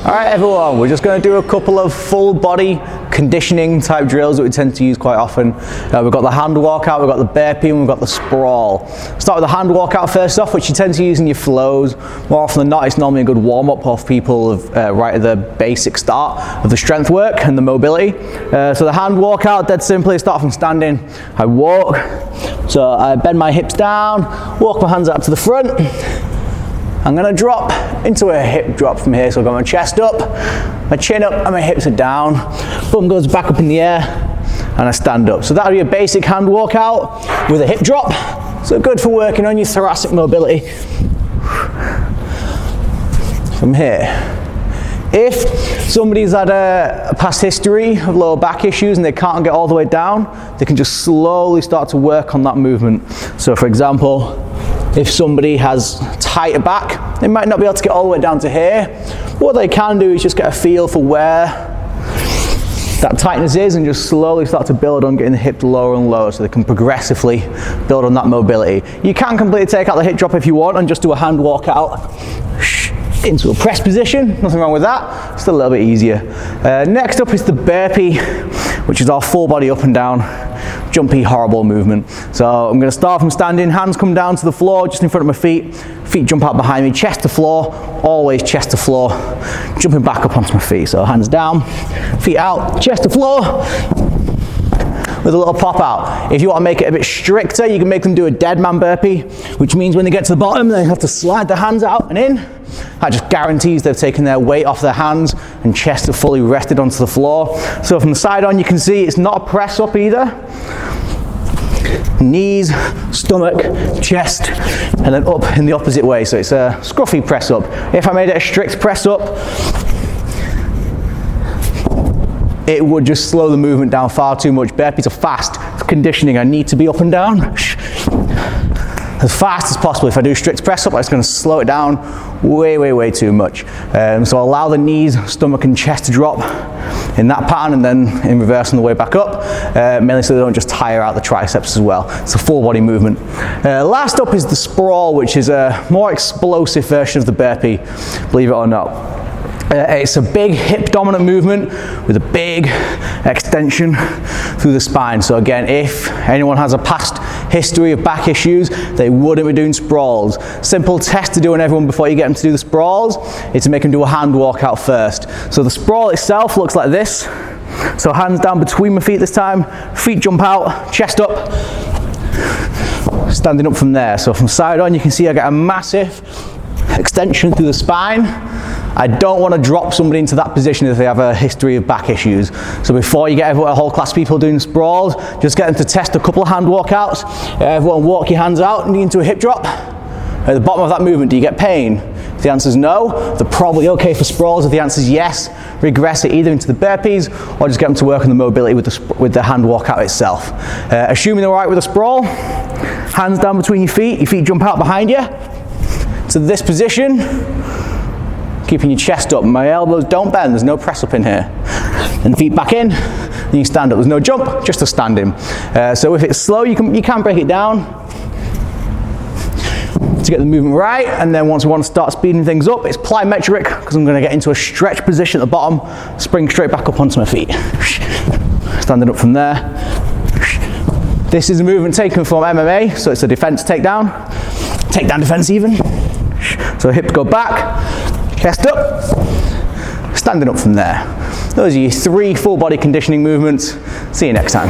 Alright everyone, we're just going to do a couple of full body conditioning type drills that we tend to use quite often. We've got the hand walkout, we've got the burpee, and we've got the sprawl. Start with the hand walkout first off, which you tend to use in your flows. More often than not, it's normally a good warm up of people right at the basic start of the strength work and the mobility. So the hand walkout, dead simply, start from standing. I walk, so I bend my hips down, walk my hands out to the front. I'm going to drop into a hip drop from here, so I've got my chest up, my chin up, and my hips are down. Bum goes back up in the air, and I stand up. So that'll be a basic hand walkout with a hip drop. So good for working on your thoracic mobility. From here. If somebody's had a past history of lower back issues and they can't get all the way down, they can just slowly start to work on that movement. So for example, if somebody has tighter back, they might not be able to get all the way down to here. What they can do is just get a feel for where that tightness is and just slowly start to build on getting the hips lower and lower so they can progressively build on that mobility. You can completely take out the hip drop if you want and just do a hand walkout into a press position. Nothing wrong with that, just a little bit easier. Next up is the burpee, which is our full body up and down jumpy horrible movement. So I'm going to start from standing, hands come down to the floor just in front of my feet, feet jump out behind me, chest to floor, always chest to floor, jumping back up onto my feet. So hands down, feet out, chest to floor, with a little pop out. If you want to make it a bit stricter, you can make them do a Deadman Burpee, which means when they get to the bottom, they have to slide their hands out and in. That just guarantees they've taken their weight off their hands and chest are fully rested onto the floor. So from the side on, you can see it's not a press up either. Knees, stomach, chest, and then up in the opposite way. So it's a scruffy press up. If I made it a strict press up, it would just slow the movement down far too much. Burpees are fast. For conditioning, I need to be up and down as fast as possible. If I do strict press up, it's going to slow it down way too much. So allow the knees, stomach and chest to drop in that pattern and then in reverse on the way back up, mainly so they don't just tire out the triceps as well. It's a full body movement. Last up is the sprawl, which is a more explosive version of the burpee, believe it or not. It's a big hip dominant movement with a big extension through the spine. So again, if anyone has a past history of back issues, they wouldn't be doing sprawls. Simple test to do on everyone before you get them to do the sprawls is to make them do a hand walkout first. So the sprawl itself looks like this. So hands down between my feet this time, feet jump out, chest up, standing up from there. So from side on, you can see I get a massive extension through the spine. I don't want to drop somebody into that position if they have a history of back issues. So before you get a whole class of people doing sprawls, just get them to test a couple of hand walkouts. Everyone walk your hands out and into a hip drop. At the bottom of that movement, do you get pain? If the answer is no, they're probably okay for sprawls. If the answer is yes, regress it either into the burpees or just get them to work on the mobility with the hand walkout itself. Assuming they're all right with a sprawl, hands down between your feet jump out behind you. To this position, keeping your chest up. My elbows don't bend, there's no press up in here. And feet back in, and you stand up. There's no jump, just a standing. So if it's slow, you can break it down to get the movement right. And then once we want to start speeding things up, it's plyometric, because I'm going to get into a stretch position at the bottom, spring straight back up onto my feet. Standing up from there. This is a movement taken from MMA, so it's a defense takedown. Takedown defense even. So hips go back, chest up, standing up from there. Those are your 3 full body conditioning movements. See you next time.